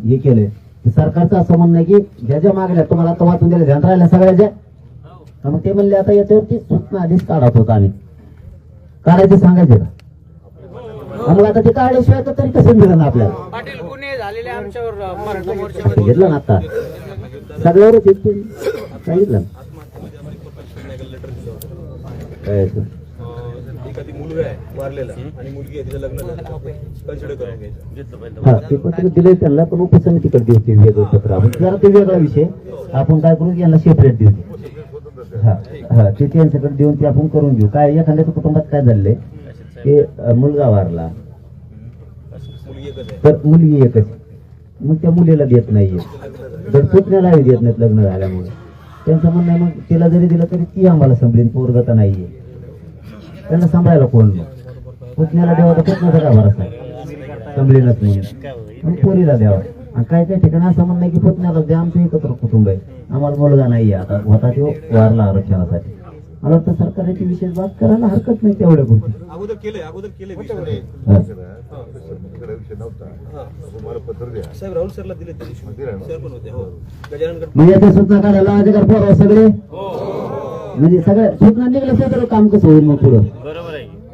हे केलंय सरकारचं असं म्हणणं आहे की ज्या ज्या मागल्या तुम्हाला आता वाचून दिल्या ध्यान राहिल्या सगळ्याच्या, मग ते म्हणले आता याच्यावरती सूचना आधीच काढत होता आम्ही, काढायचे सांगायचे का? मग आता ते काढल्याशिवाय तर तरी कसं मिळेल आपल्याला? घेतलं ना आता सगळ्यावरच सांगितलं काय एखादी मुलगा आहे वारलेला आणि मुलगी आहे तिचं लग्न कन्सिडर करून घ्यायचं. हा ते पत्र दिलंय त्यांना, पण उपसमितीकडे देऊ ते वेगळं पत्र. आपण जरा ते वेगळा विषय आपण काय करू, यांना सेपरेट देऊ. हा हा ते त्यांच्याकडे देऊन ते आपण करून घेऊ. काय एखाद्याच्या कुटुंबात काय झालंय की मुलगा वारला तर मुलगी एकच, मग त्या मुलीला देत नाहीये, जर पुतण्यालाही देत नाहीत लग्न झाल्यामुळे. त्यांचं म्हणणं आहे मग तिला जरी दिलं तरी ती आम्हाला संभलीन, पोरगता नाहीये, त्यांना सांभाळायला कोण नाही. पुतण्याला द्यावा तर पुतण्याचा का भरोसा आहे, संभलीनच नाही, मग पोरीला द्यावा. आणि काय काय ठिकाणी असं म्हणणं आहे की पुतण्याला द्या, आमचं एकत्र कुटुंब आहे, आम्हाला मुलगा नाहीये, आता होता तो वारला आरक्षणासाठी. मला वाटतं सरकारची विशेष बात करायला हरकत नाही तेवढ्या गोष्टी. अगोदर केले साहेब, राहुल सरला दिले सर पण होते. हो गजानन म्हणजे त्या सूचना काढायला अधिकार पोराव सगळे, म्हणजे सगळ्या सूचना निघल्या तर काम कसं होईल मग पुढं?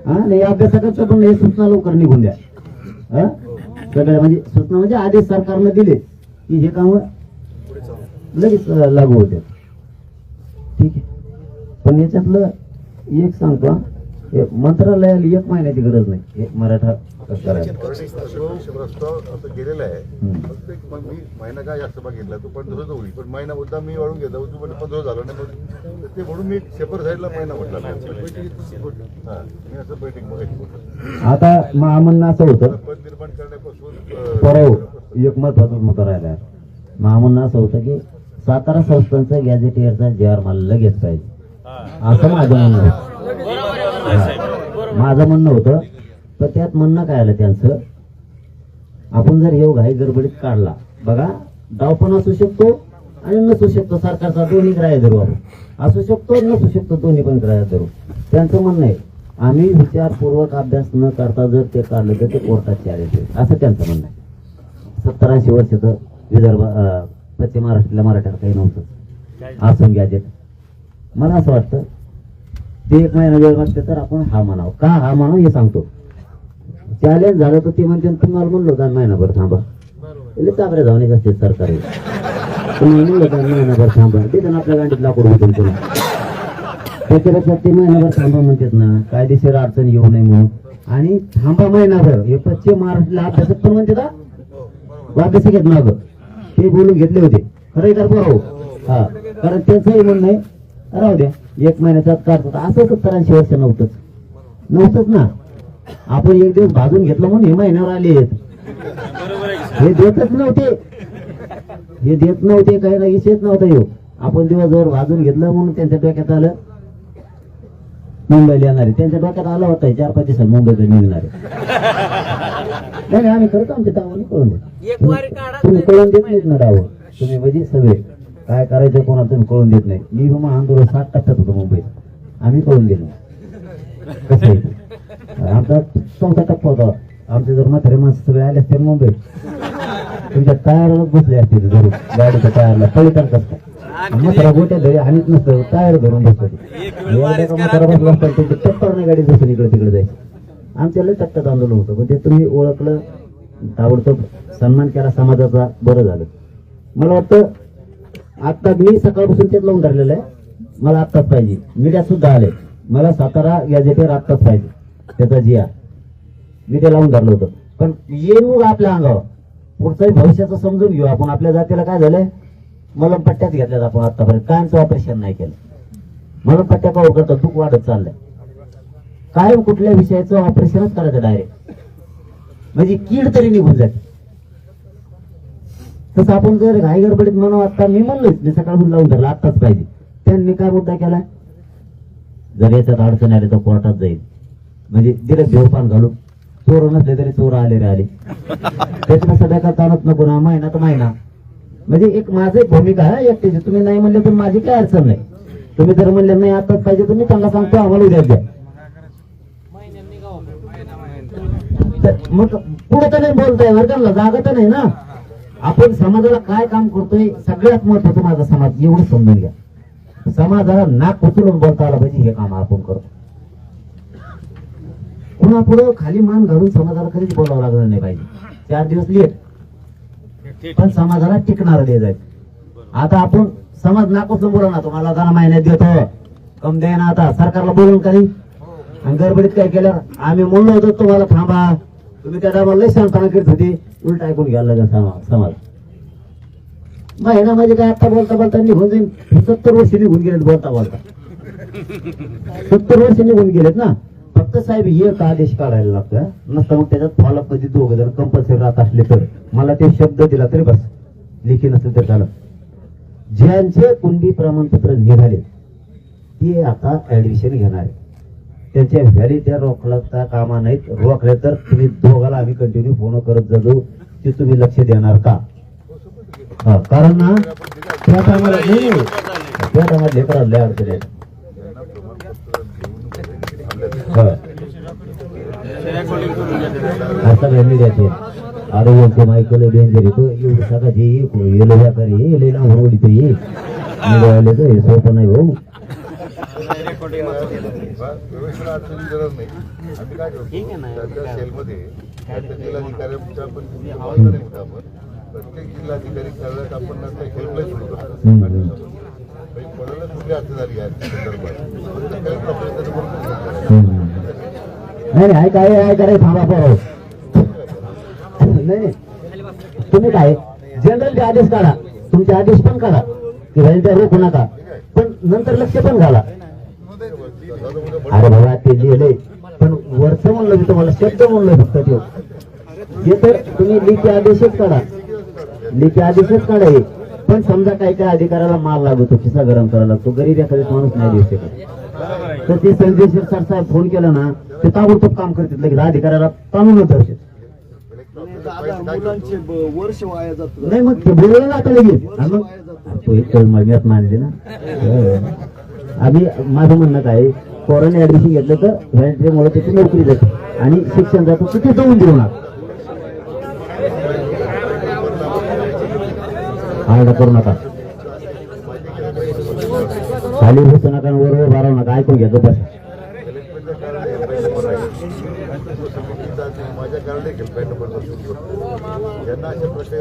हा नाही, अभ्यासाकडचं पण हे सूचना लवकर निघून द्या. हा सगळ्या म्हणजे सूचना म्हणजे आदेश सरकारने दिले की हे काम लगेच लागू होते. ठीक आहे, पण याच्यातलं एक सांगतो, मंत्रालयाला 1 महिन्याची गरज नाही हे मराठा करायला. असं गेलेलं आहे. मग मी महिना काय जास्त बघितला तो 15 होईल, पण महिना मुद्दा मी वाढून घेतला, तू पण 15 झालं नाही, ते म्हणून मी सेपर साईडला महिना म्हटला. मी असं बैठक बघायची. आता म्हणणं असं होतं, पद निर्माण करण्यापासून परवा एक महत्वाचा मुद्दा राहिला. म्हणणं असं होतं की सातारा संस्थांचा गॅझेटियरचा JR मला लगेच पाहिजे, असं माझं म्हणणं होतं. माझं म्हणणं होतं, तर त्यात म्हणणं काय आलं त्यांचं, आपण जर येऊ घाई गडबडीत काढला, बघा डाव पण असू शकतो आणि नसू शकतो, सरकारचा दोन्ही ग्राह्य धरू, आपण असू शकतो नसू शकतो, दोन्ही पण ग्राह्य धरू. त्यांचं म्हणणं आहे आम्ही विचारपूर्वक अभ्यास न करता जर ते काढलं तर ते कोर्टात चॅलेंज होईल, असं त्यांचं म्हणणं आहे. 70-80 वर्षाचं विदर्भ पश्चिम महाराष्ट्राला मराठ्याला काही नव्हतं असून गॅजेट. मला असं वाटतं ते 1 महिना वेळ मागते तर आपण हा म्हणावं. का हा म्हणावं हे सांगतो. चॅलेंज झालं तर ते म्हणते तुम्हाला म्हणलो का महिनाभर थांबा, चाबऱ्या जाऊन असते सरकार, तुम्हाला म्हणलं का महिनाभर थांबा, ते त्यांना आपल्या गांडीत लाकूड होतं तुला, त्याच्यापेक्षा ते महिनाभर थांबा म्हणतात ना, कायदेशीर अडचण येऊ नये म्हणून. आणि थांबा महिनाभर हे पश्चिम महाराष्ट्राला अभ्यासात पण म्हणते का अभ्यास घेत ना, ते बोलून घेतले होते खरं तर बरोबर. हा कारण त्यांचंही म्हणणं आहे राहू द्या 1 महिन्याचा काढतो, असं 70-80 वर्ष नव्हतंच ना. आपण एक दिवस भाजून घेतलं म्हणून हे महिन्यावर आले, हे देतच नव्हते, हे देत नव्हते, काही ना विषयच नव्हता येऊ. आपण दिवसभर भाजून घेतलं म्हणून त्यांच्या डोक्यात आलं मुंबईला येणारे, त्यांच्या डोक्यात आलं होतं 4-5 दिवसात मुंबईला निघणारे. नाही आम्ही खरंच आमच्या डावाने कळून देत, तुम्ही कळून देत नाहीत ना डाव, तुम्ही म्हणजे सगळे काय करायचं कोणाला तुम्ही कळून देत नाही. मी मग आंदोलन 7 टप्प्यात होतो मुंबईत, आम्ही कळून दिलो कसं. आमचा 4था टप्पा होता. आमचे जर म्हातारे माणसं सगळे आले असते मुंबईत, तुमच्या टायरलाच बसले असते धरून, गाडीच्या टायरला पळतात कसं म्हातारा गोट्या धरी आणत नसतं, टायर धरून बसतो. म्हातारा बसला असतात त्यांच्या टप्पावरने गाडी बसून इकडे तिकडे जायची. आमच्या लय टप्प्यात आंदोलन होतं, पण ते तुम्ही ओळखलं, ताबडतोब सन्मान केला समाजाचा, बरं झालं. मला वाटतं आता मी सकाळपासून तेच लावून धरलेलं आहे, मला आत्ताच पाहिजे. मीडिया सुद्धा आले, मला सातारा गॅझेटेर आत्ताच पाहिजे, त्याचा JR मी ते लावून धरलं होतं. पण येऊ आपल्या अंगावर पुढचंही भविष्याचं समजून घेऊ आपण. आपल्या जातीला काय झालंय, मलमपट्ट्याच घेतल्यात आपण आतापर्यंत, कायमचं ऑपरेशन नाही केलं. मलमपट्ट्या का करतात, दुःख वाढत चाललंय. कायम कुठल्या विषयाचं ऑपरेशनच करायचं डायरेक्ट, म्हणजे कीड तरी निघून जाते. तसं आपण जर घाई गडबडीत म्हणून आता मी म्हणलोच, मी सकाळून लावून धरला आत्ताच पाहिजे. त्यांनी काय मुद्दा केलाय, जर याच्यात अडचण आली तर कोर्टात जाईल, म्हणजे दिले देवपान घालून. चोर नसले तरी चोर आले रे आले, त्याच्यानं सध्या का ताणत नको ना, महिना तर महिना. म्हणजे एक माझं एक भूमिका आहे एकट्याची. तुम्ही नाही म्हणले तर माझी काय अडचण नाही. तुम्ही जर म्हणले नाही आताच पाहिजे तर मी त्यांना सांगतो आम्हाला उद्या द्या. मग पुढे तर नाही बोलताय बरं, त्यांना जागा तर नाही ना. आपण समाजाला काय काम करतोय, सगळ्यात महत्वाचं माझा समाज एवढं समजून घ्या. समाजाला नाक उचलून बोलता आलं पाहिजे, हे काम आपण करतो. पुन्हा पुढं खाली मान घालून समाजाला कधीच बोलावं लागलं नाही पाहिजे. 4 दिवस लेट पण समाजाला टिकणार दे जाईल. आता आपण समाज नाक उचलून बोला ना, तुम्हाला 10 महिन्यात देतो, कम द्या ना. आता सरकारला बोलून कधी आणि गडबडीत काय केलं, आम्ही म्हणलो होतो तुम्हाला थांबा, तुम्ही त्या टायमाला लय शांतपणा करत होती, उलट ऐकून घ्यायला लागेल समाज. महिना म्हणजे काय, आता बोलता बोलता निघून जाईल. 70 वर्ष निघून गेलेत बोलता बोलता, 70 वर्ष निघून गेलेत ना. फक्त साहेब एक आदेश काढायला लागतं, नसतं मग त्याच्यात फॉलोअप कधी 2 जण कंपल्सरी राहत असले तर मला ते शब्द दिला तरी बस, लेखी नसेल तर चालत. ज्यांचे कुणबी प्रमाणपत्र निघाले ते आता ऍडमिशन घेणार आहे. त्यांच्या व्हॅलिडिटी रोखता कामा नाहीत. रोखले तर तुम्ही दोघाला आम्ही कंटिन्यू फोन करत जातो की तुम्ही लक्ष देणार का. कारण ना त्या टायमाला नाही, त्या टायमाला लेकराला लय अडचण आहे. आता द्यायचे अरे बोलते मायकल डेंजर येतो एवढं सकाळची येलो व्यापारी ये लावून ओढितो ये तर हे सोपं नाही भाऊ. प्रवेशाला अडचणी गरज नाही. आम्ही काय करतो त्या सेलमध्ये त्या जिल्हाधिकाऱ्यांच्या पण आवाज नाही होता. आपण प्रत्येक जिल्हाधिकारी कार्यालयात आपण हेल्पलाईन सुरू करतो. कोणाला कुठली अडचण झाली आहे नाही नाही काय रे थांबा पाहू. नाही तुम्ही काय जनरल आदेश काढा, तुमचे आदेश पण काढा की व्हॅलिडिटी रोखू नका, पण नंतर लक्ष पण घाला. अरे बाबा ते लिहिलंय पण वर्ष म्हणलं मी तुम्हाला, शब्द म्हणलोय फक्त ते. हे तर तुम्ही लेखी आदेशच काढा, लेखी आदेशच काढा. पण समजा काही अधिकाऱ्याला माल लागतो, खिसा गरम करायला लागतो, गरीब एखाद्या माणूस नाही देऊ शकत, तर ते संजय शिरसाट साहेब फोन केला ना ते ताबडतोब काम करतात, लगेच अधिकाऱ्याला ताणून धरतात. वर्ष वाया जातो. नाही मग ते बोललं ना आता लगेच. तो एक महिन्यात मानले ना. आम्ही माझं म्हणणं काय, पोराने ऍडमिशन घेतलं तर व्हॅलिडिटीमुळे त्याची नोकरी जाते आणि शिक्षण जातं, तिथे जाऊन देऊ नका, आरडा करू नका, खाली बसू नका, वर बारावू नका, ऐकून घ्या बस. माझ्या कारण हेल्पलाईन नंबर यांना अशा प्रश्न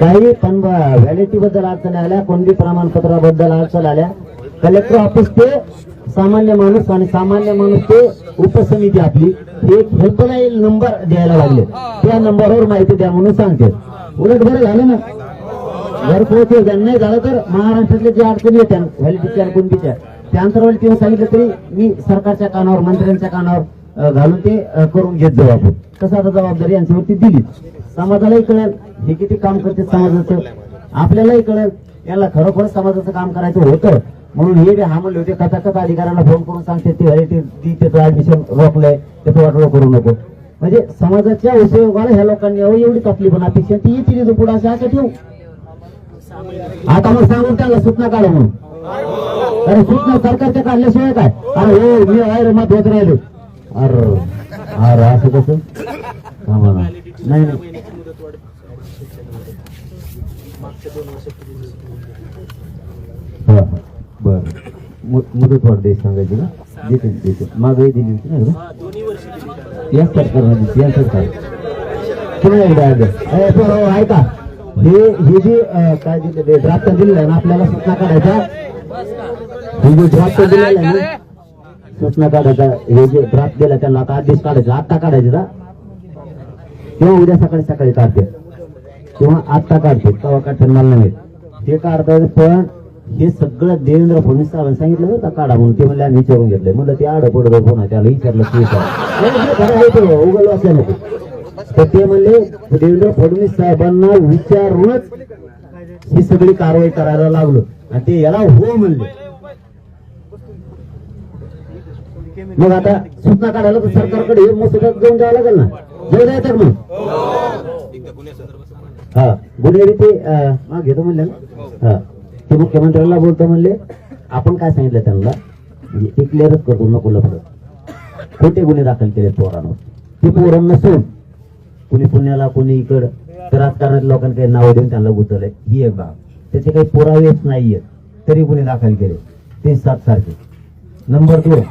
काही पण व्हॅलिडिटी बद्दल अडचणी आल्या, कोणती प्रमाणपत्राबद्दल अडचण आल्या, कलेक्टर ऑफिस ते सामान्य माणूस आणि सामान्य माणूस ते उपसमिती आपली एक हेल्पलाईन नंबर द्यायला लागले. त्या नंबरवर माहिती द्या म्हणून सांगते. उलट बरं झालं ना, घर पोहोचेल. नाही झालं तर महाराष्ट्रातल्या ज्या अडचणी येत्या व्हॅलिडिटीच्या आणि कोणतीच्या त्या अंतरावरती किंवा सांगितलं तरी मी सरकारच्या कानावर, मंत्र्यांच्या कानावर घालून ते करून घेत जाऊ आपण. तसं आता जबाबदारी यांच्यावरती दिली. समाजालाही कळेल हे किती काम करते समाजाचं, आपल्यालाही कळेल याला खरोखर समाजाचं काम करायचं होतं. म्हणून हे हा म्हणले होते कथा अधिकाऱ्यांना फोन करून सांगते ते व्हॅलिडिटी त्याचं ऍडमिशन रोखलंय, त्याचं वाटोळं करू नको. म्हणजे समाजाच्या उपयोगाला ह्या लोकांनी यावं एवढी तकलीफ पण अपेक्षा ती येते पुढे असं असं ठेवू. आता मग सांगून त्याला सूचना काढा म्हणून. अरे सूचना सरकारच्या काढल्याशिवाय काय, अरे हो मी आहे महत्वाच राहिलो. अरे अरे असं कसं नाही नाही. बर मुदतवाढ देश सांगायची ना, देते मागही दिली होती ना या सरकारने, या सरकार पुन्हा एकदा ऐका. हे जे काय दिले ड्राफ्ट दिलेलं आहे ना, आपल्याला सूचना काढायचा. हे जे ड्राफ्ट दिलेलं आहे ना, सूचना काढायचा. हे जे ड्राफ्ट दिला त्यांना आता आदेश काढायचा, आत्ता काढायचे ना किंवा उद्या सकाळी काढते किंवा आत्ता काढते, तेव्हा काढते मला नाही ते काढता. पण हे सगळं देवेंद्र फडणवीस साहेबांनी सांगितलं होतं काढा म्हणून. ते म्हणले आम्ही विचारून घेतलंय. म्हणलं ते आड पडत पुन्हा त्याला विचारलं की उगल असं नको. तर ते म्हणले देवेंद्र फडणवीस साहेबांना विचारूनच ही सगळी कारवाई करायला लागलो आणि ते याला हो म्हणले. मग आता सूचना काढायला तर सरकारकडे हे मसुदा घेऊन द्यावा लागेल ना, जाऊ द्यायचं मग. हा गुन्हेगारी ते घेतो म्हणले ना. हा ते मुख्यमंत्र्यांना बोलतो म्हणले आपण काय सांगितलं त्यांना म्हणजे ते क्लिअरच करतो नको लफडं. खोटे गुन्हे दाखल केले पोरांवर. ते पोरण नसून कुणी पुण्याला कुणी इकड राजकारणातील लोकांनी काही नावं देऊन त्यांना गुंतवलंय ही एक बाब. त्याचे काही पुरावेच नाहीयेत तरी गुन्हे दाखल केले ते 7 सारखे. नंबर 2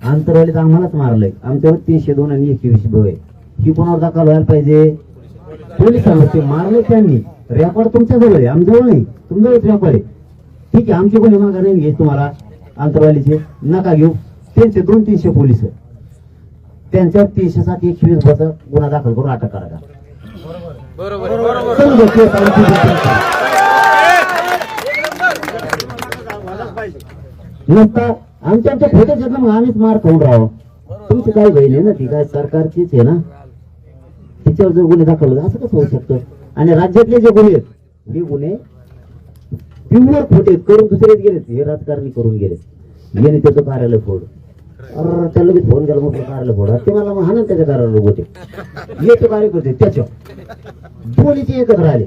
आंतरवालीत आम्हालाच मारलंय. आमच्यावर 302 आणि 21 आहे. ही कोणावर दाखल व्हायला पाहिजे पोलिसांना. ते मारले त्यांनी. रेकॉर्ड तुमच्याजवळ आहे आमच्याजवळ नाही. तुमच्यावरच रेकॉर्ड आहे. ठीक आहे आमचे गुन्हे मागा नाही घ्यायचे तुम्हाला आंतरवालीचे नका घेऊ. त्यांचे 200-300 पोलीस त्यांच्यावर 307-21 गुन्हा दाखल करून अटक करा. नसता आमच्या खोटे ना मग आम्हीच मार खाऊन राहावं. तुमची काही बहीण आहे ना ती काय सरकारचीच आहे ना. तिच्यावर जर गुन्हे दाखल होते असं कसं होऊ शकतं. आणि राज्यातले जे गुन्हे आहेत हे गुन्हे प्युअर खोटे करून दुसरेच गेलेत. हे राजकारणी करून गेले. याने त्याचं कार्यालय फोड त्याला लगेच फोन केला म्हटलं कार्यालय फोड. ते मला हाणन त्याच्या कार्यालय होते येतो कार्यकर्ते त्याच्या दोन्हीचे एकत्र आले.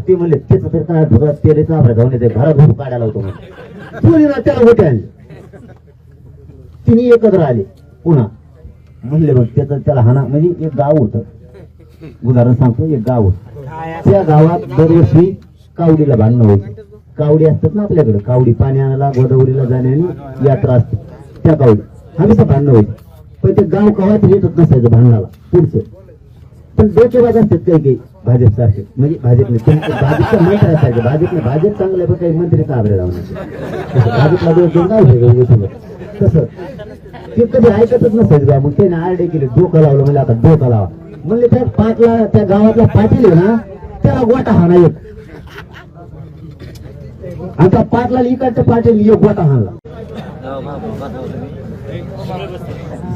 ते म्हणले त्याचं तर काय धुरा तेलेचा आपल्या जाऊन येते घरात धुरू काढायला होतो म्हणून दोन्हीला त्याला गोटे आणले. तिन्ही एकत्र आले पुन्हा म्हणले बघ त्याचं त्याला हाना. म्हणजे एक गाव होतं उदाहरण सांगतो. एक गाव होतं त्या गावात दरवर्षी कावडीला भांडणं व्हायची. कावडी असतात ना आपल्याकडे कावडी पाणी आणायला गोदावरीला जाण्याने यात्रा असते त्या कावडी हमेशा भांडणं व्हायची. पण ते गाव कवाच येतच नसायचं भांडणाला पुढचं. पण डोकेबाज असतात काही काही भाजप सारखे म्हणजे भाजपने भाजपच्या मंत्री असायचे. भाजप चांगलं पण काही मंत्री काबरे जाऊन भाजपला दोन दोन गाव तसं ते कधी ऐकतच नसायचं बा. मग त्याने आरडे केले डोकं लावलं म्हणजे आता डोकं लावा म्हणले. त्या पाटला त्या गावातला पाटील आहे ना त्याला गोटा हाना एक. आता पाटला इकडच्या पाटील एक गोटा हाणला.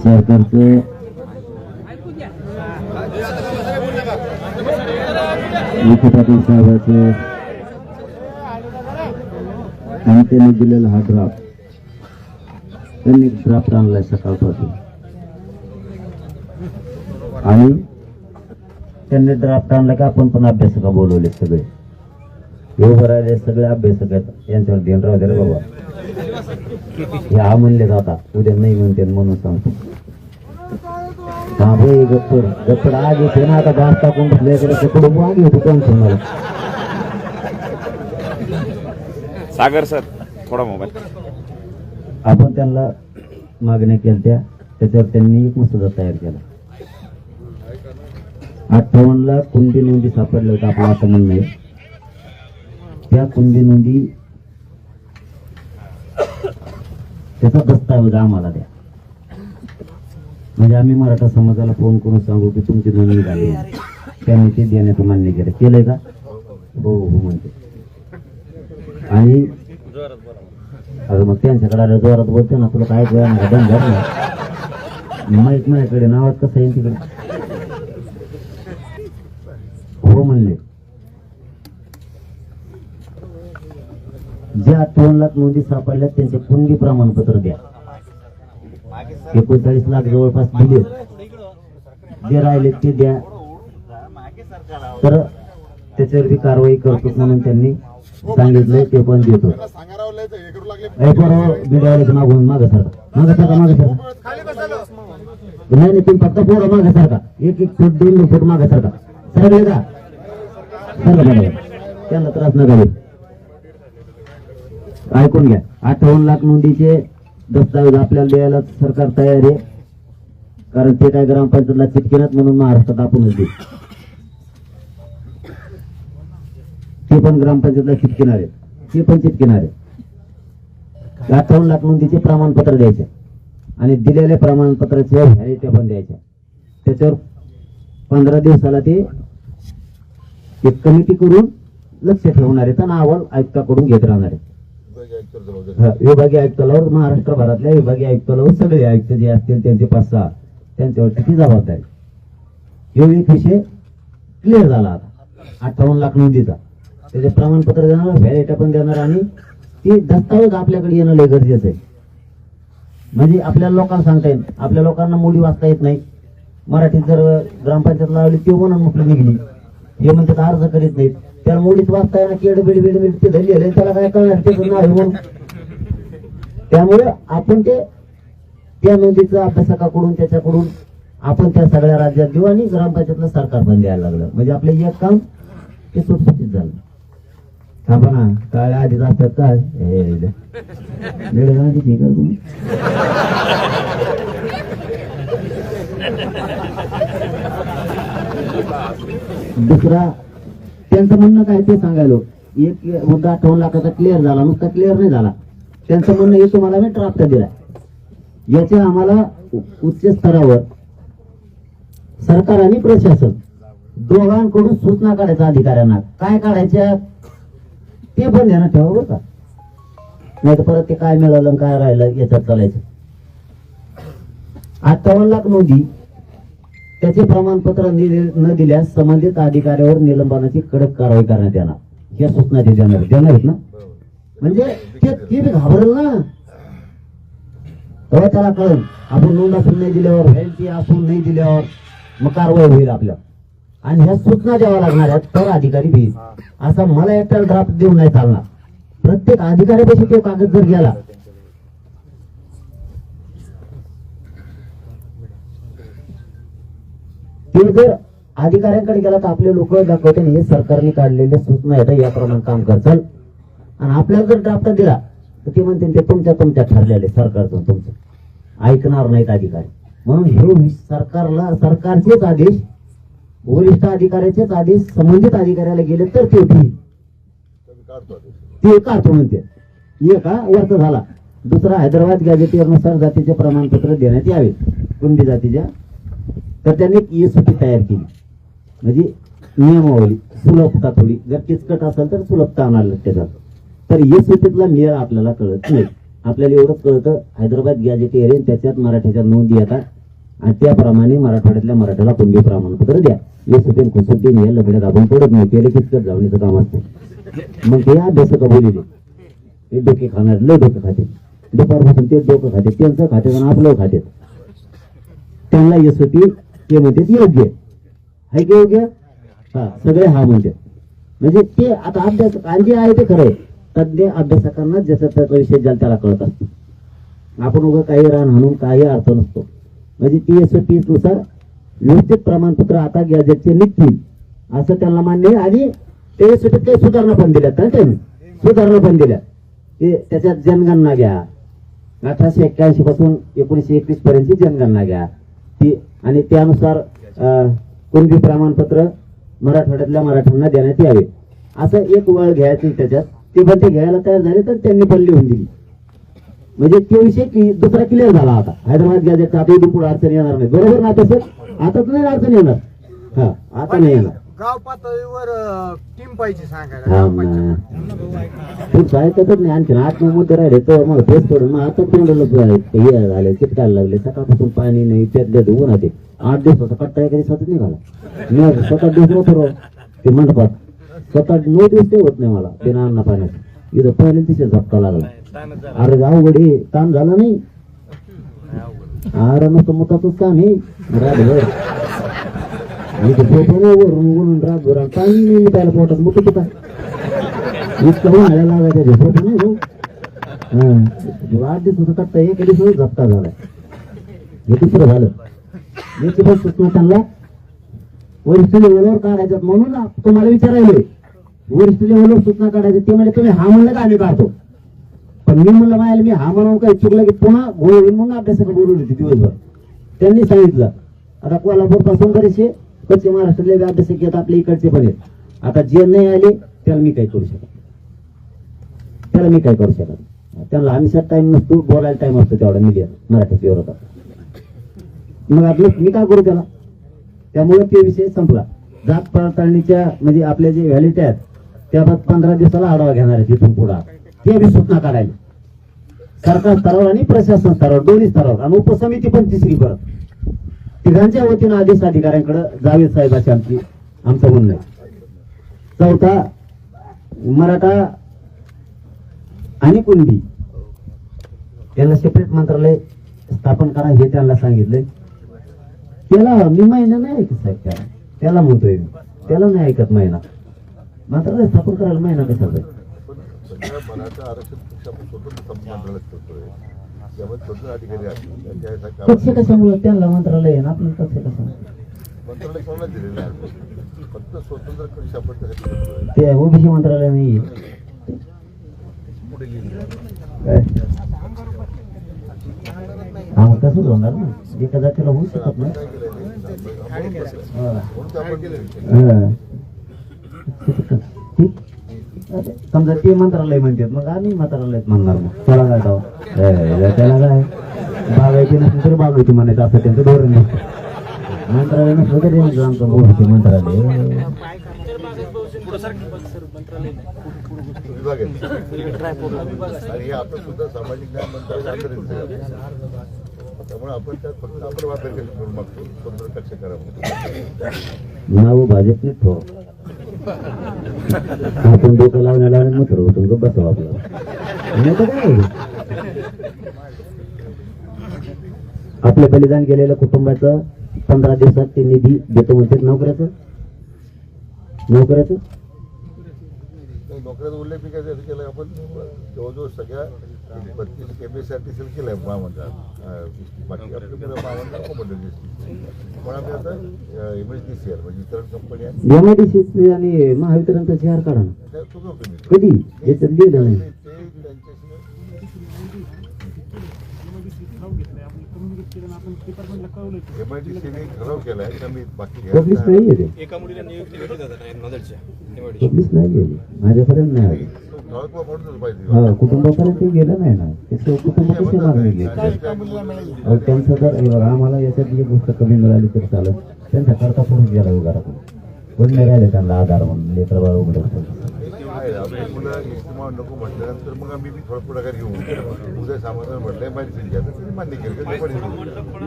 सरकारचं विखे पाटील साहेबांचं त्यांनी दिलेला हा ड्राफ्ट त्यांनी ड्राफ्ट आणलाय सकाळपासून आणि त्यांनी ड्राफ्ट आणला का आपण पण अभ्यासक बोलवले सगळे उभं राहिले सगळे अभ्यासक आहेत. यांच्यावर ध्यान राहू दे रे बाबा. हे हा म्हणले जाता उद्या नाही म्हणते म्हणून सांगतो. हा भाई गप्पड आग येते ना आता घास टाकून बसल्याकडे कडून आग येतो कोण तुम्हाला. सागर सर थोडा मोबाईल. आपण त्यांना मागण्या केल्या त्याच्यावर त्यांनी एक मसुदा तयार केला. 58 कुणबी नोंदी सापडल्या होत्या आपलं असं म्हणणं आहे. त्या कुणबी नोंदी त्याचा दस्तावेज आम्हाला द्या म्हणजे आम्ही मराठा समाजाला फोन करून सांगू की तुमची नोंदणी झाली. त्यांनी ते देण्याचं मान्य केलं. केलंय का? हो हो म्हणते. आणि अरे मग त्यांच्याकडे आल्या जोरात बोलते ना तुला काय कळणार का दम धर ना माहित माझ्याकडे नावात कसं येईल तिकडे. हो म्हणले. ज्या 58 लाख नोंदी सापडल्या त्यांचे कुणबी प्रमाणपत्र द्या. 39 लाख जवळपास दिले. जे राहिले ते द्या तर त्याच्यावर बी कारवाई करतो म्हणून त्यांनी सांगितलंय. ते पण देतो. मागून मागे सारखा नाही तुम्ही फक्त पोरं मागे सारखा 1-1 फूट 2-2 फूट मागे सारखा सगळे का त्यांना त्रास नका देऊ. ऐकून घ्या. 58 लाख नोंदीचे दस्तावेज आपल्याला द्यायला सरकार तयार आहे. कारण ते काय ग्रामपंचायतला चिटकिनात म्हणून महाराष्ट्रात आपणच देऊ. ते पण ग्रामपंचायतला चिटकिनार आहे. ते पण चिटकिनार आहे. 58 लाख नोंदीचे प्रमाणपत्र द्यायचे आणि दिलेल्या प्रमाणपत्राचे व्हॅलिडिटी पण द्यायच्या. त्याच्यावर 15 दिवसाला ते एक कमिटी करून लक्ष ठेवणार आहे. त्यांना अहवाल आयुक्ताकडून घेत राहणार आहे. विभागीय आयुक्तालयावर महाराष्ट्रभरातल्या विभागीय आयुक्तालयावर सगळे आयुक्त जे असतील त्यांचे 5-6 त्यांच्यावरची ती जबाबदारी. हे एक विषय क्लिअर झाला आता 58 लाख नोंदीचा. त्याचे प्रमाणपत्र देणार, व्हॅलिटा पण देणार आणि ती दस्तावेज आपल्याकडे येणं लय गरजेचं आहे. म्हणजे आपल्याला लोकांना सांगता येईल, आपल्या लोकांना मोडी वाचता येत नाही. मराठीत जर ग्रामपंचायत लावली ती म्हणून म्हटलं निघली, हे म्हणतात अर्ज करीत नाहीत. त्याला मोडीत वाचता येणार, केड बिड ते धरले त्याला काय कळणार त्याचं नाव आहे म्हणून. त्यामुळे आपण त्या नोंदीचं अभ्यासकाकडून त्याच्याकडून आपण त्या सगळ्या राज्यात देऊ आणि ग्रामपंचायतला सरकार पण द्यायला लागलं. म्हणजे आपलं एक काम ते सुटसुटीत झालं. थांबा ना, काळ्या आधीच असतात काय ठीक आहे तुम्ही. दुसरा त्यांचं म्हणणं काय ते सांगायलो. एक मुद्दा 58 लाखाचा क्लिअर झाला, नुसता क्लिअर नाही झाला. त्यांचं म्हणणं हे तुम्हाला मी ड्राफ्ट दिला, याचे आम्हाला उच्च स्तरावर सरकार आणि प्रशासन दोघांकडून सूचना काढायच्या अधिकाऱ्यांना. काय काढायच्या ते पण ध्यानात ठेवा बरं का, नाही तर परत ते काय मिळालं काय राहिलं याच्यात चालायचं. 58 लाख नोंदी त्याचे प्रमाणपत्र न दिल्यास संबंधित अधिकाऱ्यावर निलंबनाची कडक कारवाई करण्यात येणार. या सूचना ते देणार आहेत ना. म्हणजे ते घाबरेल ना, तेव्हा त्याला कळेल. आपण नोंद असून नाही दिल्यावर, व्हॅलिटी असून नाही दिल्यावर मग कारवाई होईल आपल्या. आणि ह्या सूचना द्याव्या लागणार आहेत तर अधिकारी घेईल. असा मला एकट्याला ड्राफ्ट देऊन नाही चालणार. प्रत्येक अधिकाऱ्यापाशी तो कागद जर गेला ते जर अधिकाऱ्यांकडे गेला तर आपले लोक दाखवते हे सरकारने काढलेल्या सूचना आहेत याप्रमाणे काम करचाल. आणि आपल्याला जर ड्राफ्ट दिला तर ते म्हणते ते तुमच्या ठरलेले सरकारचं तुमचं ऐकणार नाहीत अधिकारी. म्हणून हे सरकारचेच आदेश, वरिष्ठ अधिकाऱ्याचेच आदेश संबंधित अधिकाऱ्याला गेले तर ते काढतो म्हणते. एक वरचा झाला. दुसरा, हैदराबाद गॅजेटियरनुसार जातीचे प्रमाणपत्र देण्यात यावे कुणबी जातीच्या. तर त्यांनी ESOP तयार केली, म्हणजे नियमावली, सुलभता थोडी. जर किचकट असेल तर सुलभता आणायला त्याच्यात. तर ESOPतला मेळ आपल्याला कळत नाही. आपल्याला एवढंच कळतं हैदराबाद गॅजेटियर त्याच्यात मराठीच्या नोंदी येतात आणि त्याप्रमाणे मराठवाड्यातल्या मराठ्याला कुणबी प्रमाणपत्र द्या. ESOP खुसुद्दीन या लग्नात आपण पडत नाही, त्याला किचकट जावणीचं काम असतं. मग ते अभ्यासक बोलले ते डोके खाणार, लय डोकं खाते. दुपारपासून तेच डोकं खाते, त्यांचं खाते आणि आपलं खाते. त्यांना ESOP ते म्हणतात योग्य आहे की योग्य, हा सगळे हा म्हणतात. म्हणजे ते आता अभ्यासक जे आहे ते खरंय. तज्ञ अभ्यासकांना जसं त्याचा विषय ज्याला त्याला कळत असतो. आपण उभं काही रान हाणून काही अर्थ नसतो. म्हणजे ESOP नुसार व्यवस्थित प्रमाणपत्र आता गॅजेटचे निघतील असं त्यांना मान्य आहे. आणि ते ESOP काही सुधारणा पण दिल्यात ना, त्यांनी सुधारणा पण दिल्या. ते त्याच्यात जनगणना घ्या, 1881 पासून 1921 पर्यंतची जनगणना घ्या ती, आणि त्यानुसार कुणबी प्रमाणपत्र मराठवाड्यातल्या मराठ्यांना देण्यात यावे असं एक वळ घ्यायचं त्याच्यात. ते पण ते घ्यायला तयार झाले तर त्यांनी पण लिहून दिली. म्हणजे तो विषय दुसरा क्लिअर झाला. आता हैदराबाद गॅजेटचा आता इथून पुढे अडचण येणार नाही. बरोबर ना तसं? आता तर नाही अडचण येणार. हा आता नाही येणार. गाव पातळीवर टीम पाहिजे सांगायला. खूप ऐकतच नाही. आणखी 8-9 मुद्दे राहिले तर मला फेस पडून मग आता तोंडाला हे झाले, चिटकायला लागले. सकाळपासून पाणी नाही, त्यातल्या ऊन आहे. 8 दिवसाचा कट्टा एखादी सतत निघाला. मी 7-8 दिवस नव्हतं ते मंडपात. 7-9 दिवस ते होत नाही मला बिना अन्न पाण्यात. इथं पहिले तिथे झपका लागला. अरे अवघड हे काम झालं नाही. अरे नुसतं मुतातच काम हे रातभर. वरून रातभर पाणी नाही प्यायला पोटात मुत कुठं इतकं उन्हाळ्या लागायच्या झोपत नाही हो. 8 दिवसाचा कट्टा एका दिवस झपका झालाय. हे दुसरं झालं. याची पण सूचना त्यांना वरिष्ठ लेवलवर काढायच्यात. म्हणून तुम्हाला विचारायलोय वरिष्ठ लेवलवर सूचना काढायच्या. ते म्हणजे तुम्ही हा म्हणलं का आम्ही काढतो. पण मी म्हणलं मायाला मी हा म्हणून काही चुकलं की पुन्हा बोलून मग अभ्यासाला बोलवली होती दिवसभर. त्यांनी सांगितलं आता कोल्हापूर पासून बरेचसे कच्चे महाराष्ट्रातले अभ्यासक येत आपल्या इकडचे पण आहेत. आता जे नाही आले त्याला मी काही करू शकत. त्यांना आम्ही टाइम नसतो, बोलायला टाइम असतो तेवढा मीडिया मराठीच्या विरोधात. मग आपलं मी काय करू त्याला. त्यामुळे ते विषय संपला. जात पडताळणीच्या म्हणजे आपल्या जे व्हॅलिटी आहेत त्याबाबत 15 दिवसाला आढावा घेणार आहे तिथून पुढे. ते बी सूचना काढायला सरकार स्तरावर आणि प्रशासन स्तरावर दोन्ही स्तरावर. आणि उपसमिती पण तिसरी परत तिघांच्या वतीनं आदेश अधिकाऱ्यांकडे जावेद साहेब अशी आमचं म्हणणं आहे. चौथा, मराठा आणि कुणबी त्यांना सेपरेट मंत्रालय स्थापन करा हे त्यांना सांगितलंय. त्याला मी महिना नाही ऐकत साहेब, त्याला म्हणतोय मी, त्याला नाही ऐकत महिना. मंत्रालय स्थापन करायला महिना कसा जाईल? सगळ्या मराठा आरक्षण पक्ष आपण स्वतंत्र मंत्रालय करतोय, त्यामध्ये स्वतंत्र अधिकारी आहेत. पक्ष कशामुळे त्यांना मंत्रालय आहे ना, आपलं पक्ष कसा मंत्रालय कोणाला दिलेलं आहे? फक्त स्वतंत्र पक्ष आपण त्यासाठी करतोय. ते ओबीसी मंत्रालय नाही हा तसंच होणार ना, एका जातीला होऊ शकत नाही. काय केलंय ते? हा. म्हणून ते आपण केलं. हा. ठीक. समजा ते मंत्रालय म्हणतात, मग आम्ही मंत्रालयात म्हणणार. मग त्याला काय जाऊ, त्याला काय बागायची नसेल तर बागायची म्हणायचं असं त्यांचं धोरण नसतं. मंत्रालय नसलं तरी आमचं ओबीसी मंत्रालय विभाग आहेत. आणि हे आपण सुद्धा सामाजिक न्याय मंत्रालय अंतर्गत आहे. त्यामुळे आपण त्यात फक्त आपण वापर करून मागतो स्वतंत्र कक्ष करा. नाव भाजपने ठेव, आपण डोकं लावण्याला मग ठरवतो ग बसव आपलं. नाही तर काय आपलं बलिदान केलेल्या कुटुंबाचं 15 दिवसात ते निधी देतो म्हणतात. नोकऱ्याचं नोकऱ्याचा उल्लेख मी काय केला, आपण जवळजवळ सगळ्या 32 MSRTC केलंय महामंडळात. बाकी आपल्या महामंडळ उपमंडळ पण आम्ही आता MSDCL म्हणजे वितरण कंपनी आहे, एमआयडीसी आणि महावितरणचा शेअर काढा ना. त्या तो करतो मी. कधी याच्यात लिहिलं नाही. ते त्यांच्याशी MIDCने ठराव केलाय का मी बाकी पब्लिश नाही आहे ते, एका मुलीला नियुक्ती भेटली जातात नांदेडच्या MIDC. पब्लिश नाही आहे, माझ्यापर्यंत नाही आली. ठराव म्हणूनच पाहिजे. हा, कुटुंबापर्यंत ते गेलं नाही ना. त्याचे कुटुंब कसे मागणी गेले त्यांचं जर हे बघा, आम्हाला याच्यात जी गोष्ट कमी मिळाली तर चालत, त्यांचा करता पुढे गेला घरातून कोण नाही राहिले त्यांना आधार म्हणून लेकर बाळ उघडत. आपली मुलं इस्तेमाल नको म्हटल्यानंतर मग आम्ही थोडं पुढाकार घेऊन उद्या सामान म्हटलंय माहिती घ्या तर मान्य केलं,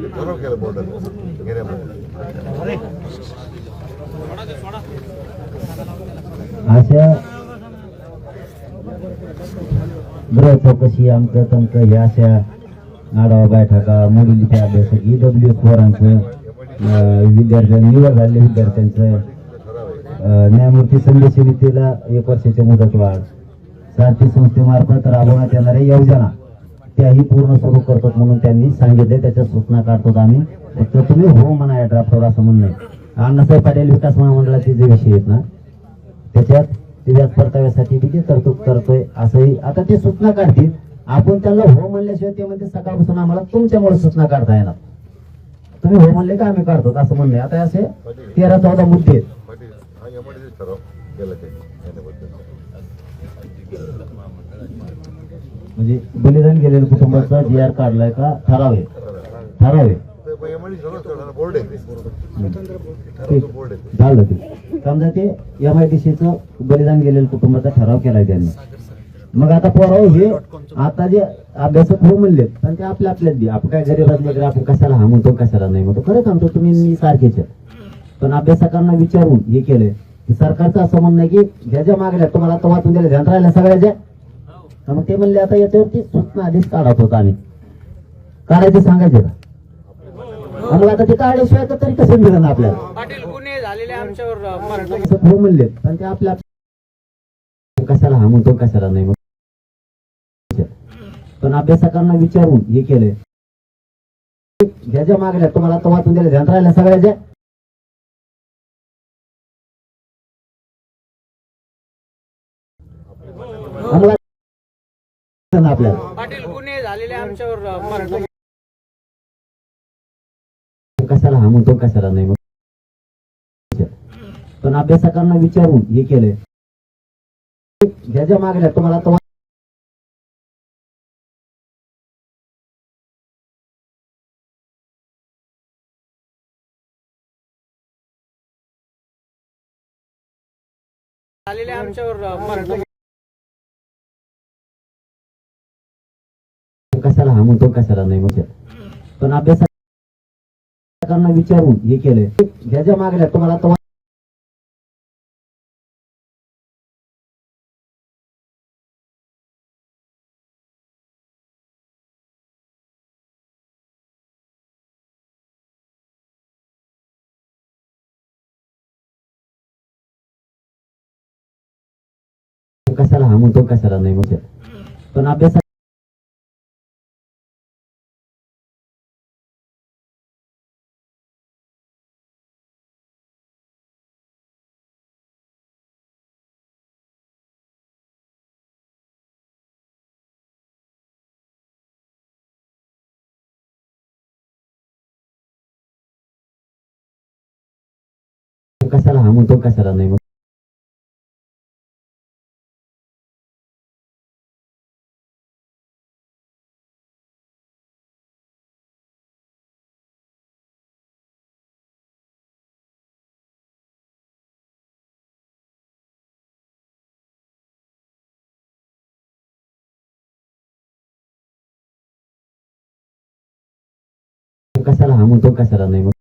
ठराव केला बोर्डात घेण्यामध्ये. अशा गृह चौकशी अमकं तमकं ह्या अशा आढावा बैठका, मुलींच्या अभ्यासक EWS पोरांचं, विद्यार्थ्यां निवड झालेल्या विद्यार्थ्यांचं, न्यायमूर्ती संदेश समितीला 1 वर्षाची मुदतवाढ, सारथी संस्थेमार्फत राबवण्यात येणाऱ्या योजना त्याही पूर्ण सुरू करतात म्हणून त्यांनी सांगितले. त्याच्या सूचना काढतो आम्ही. फक्त तुम्ही हो म्हणा या ड्राफ्टवर असं म्हणणं आहे. अण्णासाहेब पाटील विकास महामंडळाचे जे विषय आहेत ना, त्याच्यात ते व्याज परताव्यासाठी किती तरतूद करतोय असंही आता ते सूचना काढतील. आपण त्यांना हो म्हणल्याशिवाय ते म्हणजे सकाळपासून आम्हाला तुमच्यामुळे सूचना काढता येणार. तुम्ही हो म्हणले का आम्ही काढतो असं म्हणणं आहे. आता असे 13-14 मुद्दे आहेत. हा यामध्ये ठराव केला त्याने म्हणजे बलिदान गेलेल्या कुटुंबाचा GR काढलाय का ठराव आहे. बोर्ड आहे बोर्ड आहे. झालं ते समजा ते MIDCचं बलिदान गेलेल्या कुटुंबाचा ठराव केलाय त्यांनी. मग आता पोराव हे आता जे अभ्यासक हो म्हणले पण ते आपल्यात बी आपण काय गरीबातले वगैरे आपण कशाला हा म्हणतो कशाला नाही म्हणतो. खरं सांगतो तुम्ही मी सारखेच, पण अभ्यासकांना विचारून हे केलंय. सरकारचं असं म्हणणं आहे की ज्या ज्या मागल्या तुम्हाला आता वाचून दिल्या ध्यान राहिल्या सगळ्याच्या, मग ते म्हणले आता याच्यावरती सूचना आधीच काढत होता आम्ही. काढायचे सांगायचे का? मग आता ते काढल्याशिवाय तरी कसं मिळेल आपल्याला. पाटील गुन्हे झालेले आमच्यावर हो म्हणले पण ते आपल्या कशाला हा म्हणतो कशाला नाही म्हणतो. पण अभ्यासकांना विचारून हे केलंय. ज्या ज्या मागल्या तुम्हाला आता वाचून दिल्या ध्यान राहिल्या सगळ्याच्या, आपल्याला पाटील गुन्हे झालेले आमच्यावर कशाला हा म्हणतो कशाला नाही म्हणतो. पण अभ्यासकांना विचारून हे केलंय. ज्या ज्या मागल्या तुम्हाला आता झालेले आमच्यावर कशाला हा म्हणतो कशाला नाही म्हणतो. पण अभ्यास सरकारनं विचारून हे केलंय. ह्या ज्या मागण्या तुम्हाला आता कशाला हा म्हणतो कशाला नाही म्हणतो, पण अभ्यास कशाला हा म्हणतो कशाला नाही म्हणतो. कशाला हा म्हणतो कशाला नाही म्हणतो.